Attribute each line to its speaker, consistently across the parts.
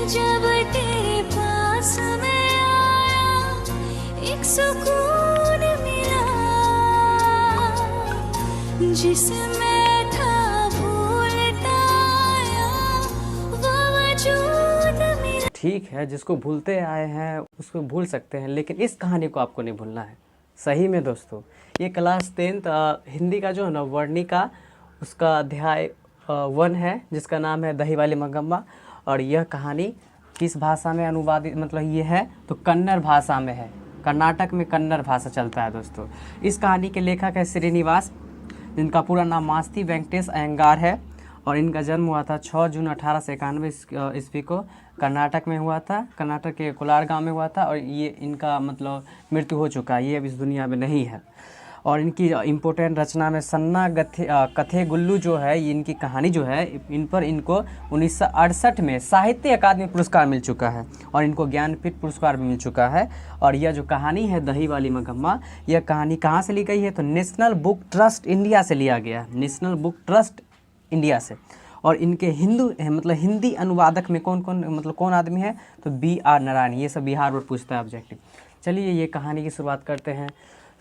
Speaker 1: जब तेरे पास मैं आया, एक सुकून मिला, जिसे मैं था भूलता आया, वो वजूद मिला।
Speaker 2: ठीक है, जिसको भूलते आए हैं उसको भूल सकते हैं, लेकिन इस कहानी को आपको नहीं भूलना है। सही में दोस्तों, ये क्लास 10th हिंदी का जो है ना वर्णिका, उसका अध्याय 1 है, जिसका नाम है दही वाली मंगम्मा। और यह कहानी किस भाषा में अनुवादित मतलब ये है तो कन्नड़ भाषा में है। कर्नाटक में कन्नड़ भाषा चलता है दोस्तों। इस कहानी के लेखक है श्रीनिवास, जिनका पूरा नाम मास्ती वेंकटेश अयंगार है। और इनका जन्म हुआ था 6 जून 1891 ईस्वी को, कर्नाटक में हुआ था। कर्नाटक के कोलार गांव में हुआ था। और ये इनका मतलब मृत्यु हो चुका है, ये अब इस दुनिया में नहीं है। और इनकी इम्पोर्टेंट रचना में सन्ना कथे गुल्लू जो है, ये इनकी कहानी जो है, इन पर इनको 1968 में साहित्य अकादमी पुरस्कार मिल चुका है। और इनको ज्ञानपीठ पुरस्कार भी मिल चुका है। और यह जो कहानी है दही वाली मंगम्मा, यह कहानी कहाँ से ली गई है तो नेशनल बुक ट्रस्ट इंडिया से लिया गया है, नेशनल बुक ट्रस्ट इंडिया से। और इनके मतलब हिंदी अनुवादक में कौन आदमी है तो B.R. नारायण। ये सब बिहार बोर्ड पूछता है ऑब्जेक्टिव। चलिए ये कहानी की शुरुआत करते हैं।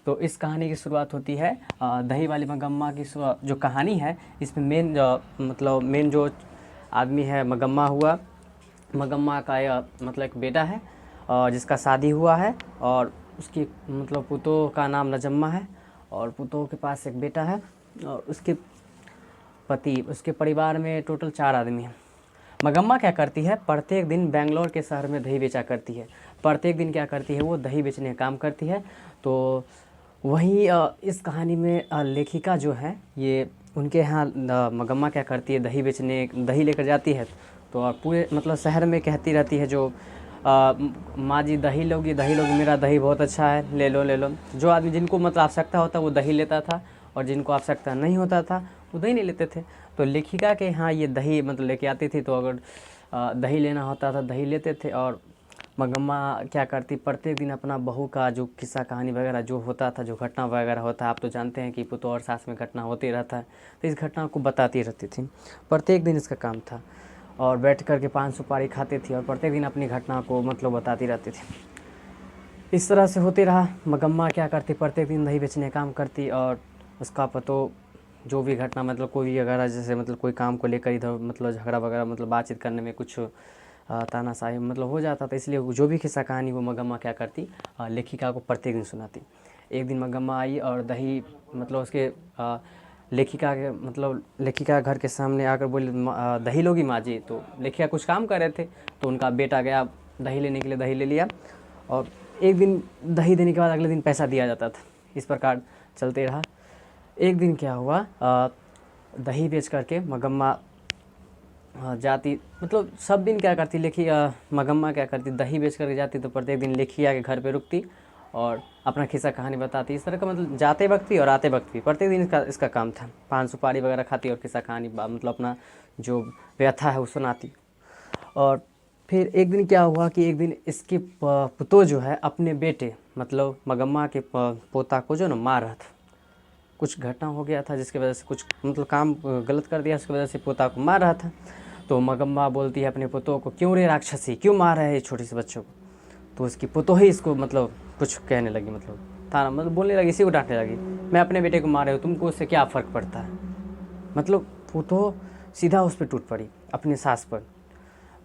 Speaker 2: तो इस कहानी की शुरुआत होती है दही वाली मंगम्मा की जो कहानी है, इसमें मेन जो आदमी है मगम्मा हुआ। मगम्मा का मतलब एक बेटा है जिसका शादी हुआ है। और उसकी मतलब पुतोह का नाम नजम्मा है। और पुतोह के पास एक बेटा है। और उसके पति, उसके परिवार में टोटल 4 आदमी हैं। मगम्मा क्या करती है, प्रत्येक दिन बेंगलोर के शहर में दही बेचा करती है। प्रत्येक दिन क्या करती है, वो दही बेचने का काम करती है। तो वहीं इस कहानी में लेखिका जो है, ये उनके यहाँ मगम्मा क्या करती है, दही लेकर जाती है। तो पूरे मतलब शहर में कहती रहती है जो माँ जी दही लोगी, मेरा दही बहुत अच्छा है, ले लो। जो आदमी जिनको मतलब आवश्यकता होता वो दही लेता था, और जिनको आवश्यकता नहीं होता था वो दही नहीं लेते थे। तो लेखिका के यहाँ ये दही मतलब लेके आती थी। तो अगर दही लेना होता था दही लेते थे। और मगम्मा क्या करती, प्रत्येक दिन अपना बहू का जो किस्सा कहानी वगैरह जो होता था, जो घटना वगैरह होता है, आप तो जानते हैं कि पुतोह और सास में घटना होती रहता है, तो इस घटना को बताती रहती थी। प्रत्येक दिन इसका काम था। और बैठ कर के 5 सुपारी खाती थी और प्रत्येक दिन अपनी घटना को मतलब बताती रहती थी। इस तरह से होते रहा। मगम्मा क्या करती, प्रत्येक दिन दही बेचने का काम करती। और उसका पतो जो भी घटना मतलब कोई अगर जैसे मतलब कोई काम को लेकर इधर मतलब झगड़ा वगैरह मतलब बातचीत करने में कुछ तानाशाही मतलब हो जाता था, इसलिए जो भी किस्सा कहानी वो मगम्मा क्या करती, लेखिका को प्रत्येक दिन सुनाती। एक दिन मगम्मा आई और दही मतलब उसके लेखिका के घर के सामने आकर बोली, दही लोगी माँ जी। तो लेखिका कुछ काम कर रहे थे, तो उनका बेटा गया दही लेने के लिए, दही ले लिया। और एक दिन दही देने के बाद अगले दिन पैसा दिया जाता था। इस प्रकार चलते रहा। एक दिन क्या हुआ, दही बेच करके मगम्मा जाती, मतलब सब दिन क्या करती मगम्मा क्या करती, दही बेच करके जाती तो प्रत्येक दिन लेखिया के घर पे रुकती और अपना किस्सा कहानी बताती। इस तरह का मतलब जाते वक्त भी और आते वक्त भी प्रत्येक दिन इसका काम था। 5 सुपारी वगैरह खाती और किस्सा कहानी मतलब अपना जो व्यथा है वो सुनाती। और फिर एक दिन क्या हुआ कि एक दिन इसकी पुतोह जो है अपने बेटे मतलब मगम्मा के पोता को जो ना मार रहा था। कुछ घटना हो गया था जिसकी वजह से कुछ मतलब काम गलत कर दिया, उसकी वजह से पोता को मार रहा था। तो मगम्मा बोलती है अपने पुतोह को, क्यों रे राक्षसी, क्यों मार रहे हैं छोटे से बच्चों को। तो उसकी पुतोह ही इसको मतलब कुछ कहने लगी, मतलब ताना मतलब बोलने लगी, इसी को डांटने लगी, मैं अपने बेटे को मारे हो, तुमको उससे क्या फ़र्क पड़ता है। मतलब पुतोह सीधा उस पर टूट पड़ी अपनी सास पर।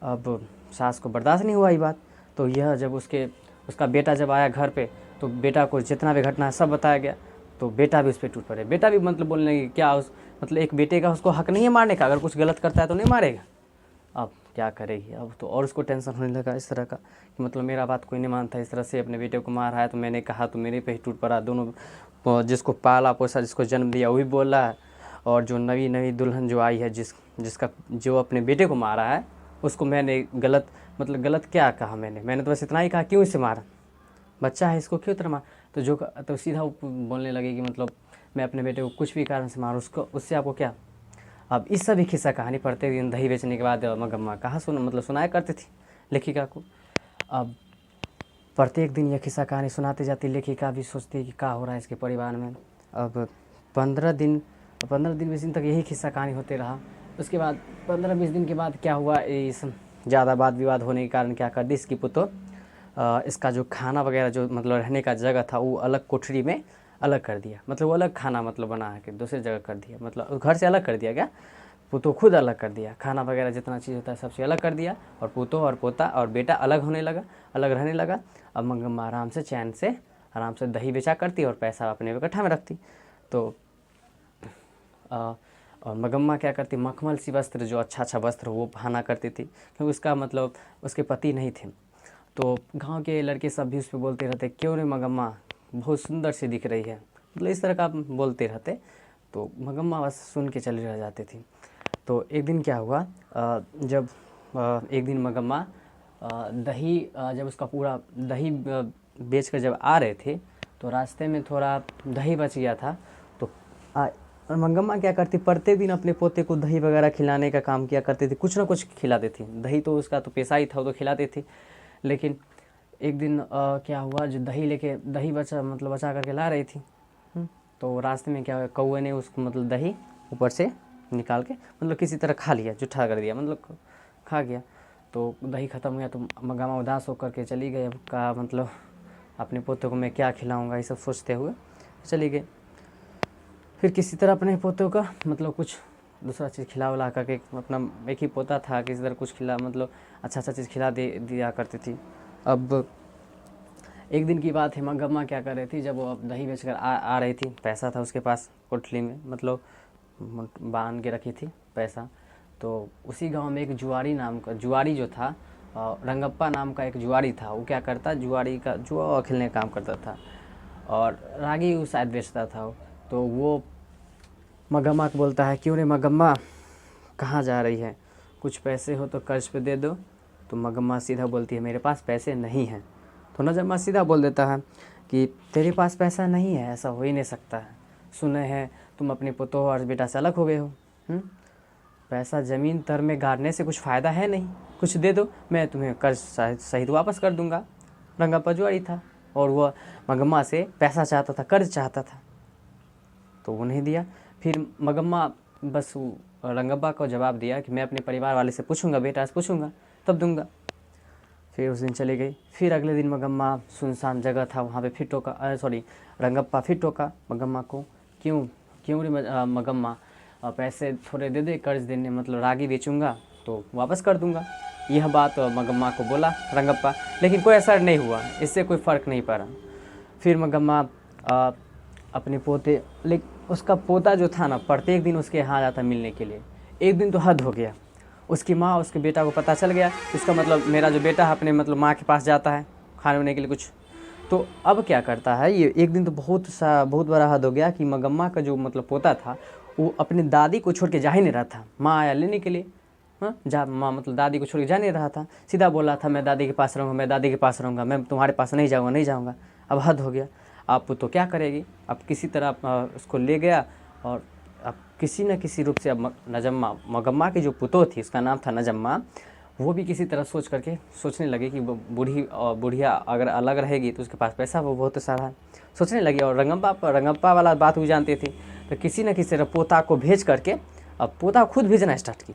Speaker 2: अब सास को बर्दाश्त नहीं हुआ ये बात। तो यह जब उसका बेटा जब आया घर पे, तो बेटा को जितना भी घटना है सब बताया गया। तो बेटा भी उस पर टूट पड़े। बेटा भी मतलब बोलने लगे, क्या मतलब एक बेटे का उसको हक नहीं है मारने का, अगर कुछ गलत करता है तो नहीं मारेगा। अब क्या करेगी, अब तो और उसको टेंशन होने लगा इस तरह का कि मतलब मेरा बात कोई नहीं मानता, इस तरह से अपने बेटे को मार रहा है। तो मैंने कहा तो मेरे पे ही टूट पड़ा। दोनों जिसको पाला पोसा, जिसको जन्म दिया वही बोल रहा है, और जो नई दुल्हन जो आई है जिसका जो अपने बेटे को मारा है उसको मैंने गलत क्या कहा, मैंने तो बस इतना ही कहा, क्यों इसे मारा, बच्चा है, इसको क्यों इतना मार। तो सीधा बोलने लगे कि मतलब मैं अपने बेटे को कुछ भी कारण से मारूँ, उससे आपको क्या। अब इस सभी किस्सा कहानी प्रत्येक दिन दही बेचने के बाद मगम्मा सुनाया करती थी लेखिका को। अब प्रत्येक दिन यह किस्सा कहानी सुनाती जाती, लेखिका भी सोचती है कि क्या हो रहा है इसके परिवार में। अब 15 दिन 20 दिन तक यही किस्सा कहानी होते रहा। उसके बाद 15-20 दिन के बाद क्या हुआ, इस ज़्यादा वाद विवाद होने के कारण क्या कर दी, इसकी पुतो इसका जो खाना वगैरह जो मतलब रहने का जगह था वो अलग कोठरी में अलग कर दिया, मतलब वो अलग खाना मतलब बना के दूसरी जगह कर दिया, मतलब घर से अलग कर दिया क्या, पुतो खुद अलग कर दिया, खाना वगैरह जितना चीज़ होता है सबसे अलग कर दिया, और पुतो और पोता और बेटा अलग होने लगा, अलग रहने लगा। अब मंगम्मा आराम से चैन से आराम से दही बेचा करती और पैसा अपने इकट्ठा में रखती। तो और मगम्मा क्या करती, मखमल सी वस्त्र जो अच्छा वस्त्र वो पहना करती थी, क्योंकि उसका मतलब उसके पति नहीं थे। तो गांव के लड़के सब भी उस पर बोलते रहते, क्यों रे मगम्मा बहुत सुंदर सी दिख रही है, मतलब इस तरह का बोलते रहते। तो मगम्मा बस सुन के चली रह जाती थी। तो एक दिन क्या हुआ, जब एक दिन मगम्मा दही जब उसका पूरा दही बेच कर जब आ रहे थे तो रास्ते में थोड़ा दही बच गया था। तो और मंगम्मा क्या करती, प्रत्येक दिन अपने पोते को दही वगैरह खिलाने का काम किया करती थी, कुछ ना कुछ खिलाती थी। दही तो उसका तो पेशा ही था, वो तो खिलाती थी। लेकिन एक दिन क्या हुआ, जो दही बचा करके ला रही थी, तो रास्ते में क्या हुआ, कौवे ने उसको मतलब दही ऊपर से निकाल के मतलब किसी तरह खा लिया, जुठा कर दिया, मतलब खा गया। तो दही ख़त्म हो गया तो मंगम्मा उदास होकर के चली गई। अब का मतलब अपने पोते को मैं क्या खिलाऊँगा, ये सब सोचते हुए चली गई। फिर किसी तरह अपने पोतों का मतलब कुछ दूसरा चीज़ खिला उला करके, अपना एक ही पोता था, किसी तरह कुछ खिला मतलब अच्छा चीज़ खिला दिया करती थी। अब एक दिन की बात है, मंगम्मा क्या कर रही थी, जब वो अब दही बेचकर आ रही थी, पैसा था उसके पास कोठली में, मतलब बांध के रखी थी पैसा। तो उसी गांव में एक जुआरी जो था, रंगप्पा नाम का एक जुआरी था। वो क्या करता, जुआरी का जुआ खेलने का काम करता था और रागी वो शायद बेचता था। तो वो मगम्मा को बोलता है, क्यों रे मगम्मा कहाँ जा रही है, कुछ पैसे हो तो कर्ज पे दे दो। तो मगम्मा सीधा बोलती है, मेरे पास पैसे नहीं हैं। तो नजम्मा सीधा बोल देता है कि तेरे पास पैसा नहीं है, ऐसा हो ही नहीं सकता है, सुने हैं तुम अपने पुतोह और बेटा से अलग हो गए हो। पैसा ज़मीन तर में गाड़ने से कुछ फ़ायदा है नहीं, कुछ दे दो, मैं तुम्हें कर्ज सहित वापस कर दूंगा। रंगप्पा जुआरी था और वह मगम्मा से पैसा चाहता था, कर्ज चाहता था, तो वो नहीं दिया। फिर मगम्मा बस रंगप्पा को जवाब दिया कि मैं अपने परिवार वाले से पूछूंगा, बेटा से पूछूंगा तब दूंगा। फिर उस दिन चली गई। फिर अगले दिन मगम्मा, सुनसान जगह था वहाँ पे फिर टोका, रंगप्पा फिर टोका मगम्मा को, क्यों रे मगम्मा पैसे थोड़े दे दे, कर्ज देने मतलब रागी बेचूंगा तो वापस कर दूंगा। यह बात मगम्मा को बोला रंगप्पा, लेकिन कोई असर नहीं हुआ, इससे कोई फ़र्क नहीं पड़ा। फिर मगम्मा अपने पोते, लेकिन उसका पोता जो था ना, प्रत्येक दिन उसके यहाँ जाता मिलने के लिए। एक दिन तो हद हो गया, उसकी माँ उसके बेटा को पता चल गया, उसका मतलब मेरा जो बेटा है अपने मतलब माँ के पास जाता है खाने वाने के लिए कुछ। तो अब क्या करता है ये, एक दिन तो बहुत बड़ा हद हो गया कि मगम्मा का जो मतलब पोता था वो अपनी दादी को छोड़ के जा ही नहीं रहा था। माँ आया लेने के लिए, माँ मतलब दादी को छोड़ के जा नहीं रहा था, सीधा बोल रहा था मैं दादी के पास रहूँगा, मैं दादी के पास रहूँगा, मैं तुम्हारे पास नहीं जाऊँगा। अब हद हो गया। आप तो क्या करेगी, अब किसी तरह उसको ले गया और अब किसी न किसी रूप से अब मगम्मा की जो पुतोह थी, उसका नाम था नजम्मा, वो भी किसी तरह सोचने लगी कि बुढ़िया अगर अलग रहेगी तो उसके पास पैसा वो बहुत सारा है, सोचने लगी। और रंगप्पा वाला बात भी जानती थी, तो किसी न किसी तरह पोता को भेज करके अब पोता खुद भेजना स्टार्ट की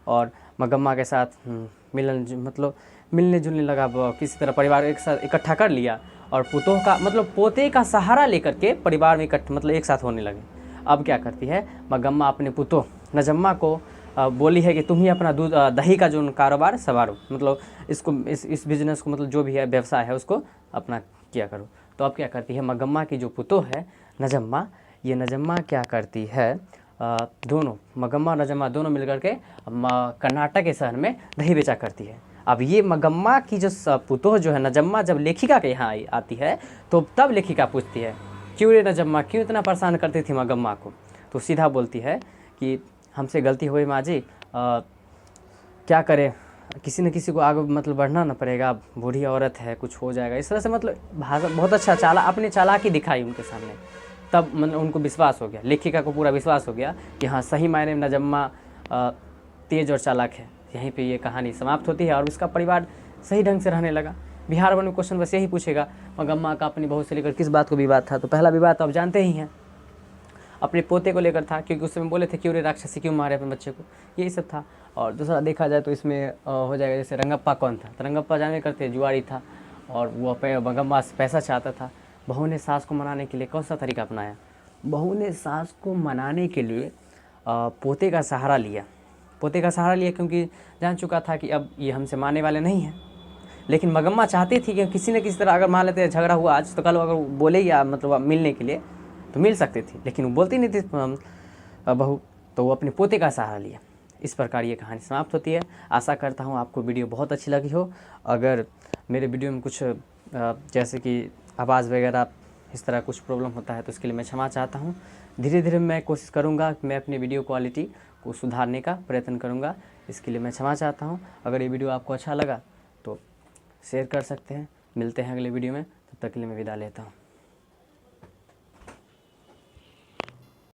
Speaker 2: और मगम्मा के साथ मिलने जुलने लगा। किसी तरह परिवार एक साथ इकट्ठा कर लिया और पुतोह का मतलब पोते का सहारा लेकर के परिवार में एक साथ होने लगे। अब क्या करती है मगम्मा, अपने पुतोह नजम्मा को बोली है कि तुम ही अपना दही का जो कारोबार संवारो, मतलब इसको इस बिजनेस को मतलब जो भी है व्यवसाय है उसको अपना किया करो। तो अब क्या करती है मगम्मा की जो पुतोह है नजम्मा, ये नजम्मा क्या करती है, दोनों मगम्मा और नजम्मा दोनों मिलकर के कर्नाटक के शहर में दही बेचा करती है। अब ये मगम्मा की जो पुतोह जो है नजम्मा, जब लेखिका के यहाँ आती है तो तब लेखिका पूछती है, क्यों रे नजम्मा, क्यों इतना परेशान करती थी मगम्मा को। तो सीधा बोलती है कि हमसे गलती हुई माँ जी, क्या करें, किसी न किसी को आगे मतलब बढ़ना ना पड़ेगा, बूढ़ी औरत है, कुछ हो जाएगा, इस तरह से मतलब भाषा बहुत अच्छा अपनी चालाकी दिखाई उनके सामने। तब मतलब उनको विश्वास हो गया, लेखिका को पूरा विश्वास हो गया कि हाँ सही मायने में नजम्मा तेज और चालाक है। यहीं पे ये कहानी समाप्त होती है और उसका परिवार सही ढंग से रहने लगा। बिहार वन में क्वेश्चन बस यही पूछेगा, मगम्मा का अपनी बहू से लेकर किस बात को विवाद था। तो पहला विवाद तो आप जानते ही हैं, अपने पोते को लेकर था, क्योंकि उस समय बोले थे क्यों रे राक्षसी क्यों मारे अपने बच्चे को, यही सब था। और दूसरा देखा जाए तो इसमें हो जाएगा जैसे रंगप्पा कौन था, तो रंगप्पा जानवे करते हैं जुआरी था और वो मंगम्मा से पैसा चाहता था। बहू ने सास को मनाने के लिए कौन सा तरीका अपनाया, बहू ने सास को मनाने के लिए पोते का सहारा लिया। पोते का सहारा लिया क्योंकि जान चुका था कि अब ये हमसे मानने वाले नहीं हैं। लेकिन मंगम्मा चाहती थी कि किसी न किसी तरह अगर मान लेते झगड़ा हुआ आज तो कल अगर वो बोले या मतलब मिलने के लिए तो मिल सकती थी, लेकिन वो बोलती नहीं थी बहू, तो वो अपने पोते का सहारा लिया। इस प्रकार ये कहानी समाप्त होती है। आशा करता हूँ आपको वीडियो बहुत अच्छी लगी हो। अगर मेरे वीडियो में कुछ जैसे कि आवाज़ वगैरह इस तरह कुछ प्रॉब्लम होता है तो इसके लिए मैं क्षमा चाहता हूँ। धीरे धीरे मैं कोशिश करूँगा कि मैं अपनी वीडियो क्वालिटी को सुधारने का प्रयत्न करूँगा, इसके लिए मैं क्षमा चाहता हूँ। अगर ये वीडियो आपको अच्छा लगा तो शेयर कर सकते हैं। मिलते हैं अगले वीडियो में, तब तक के लिए मैं विदा लेता हूँ।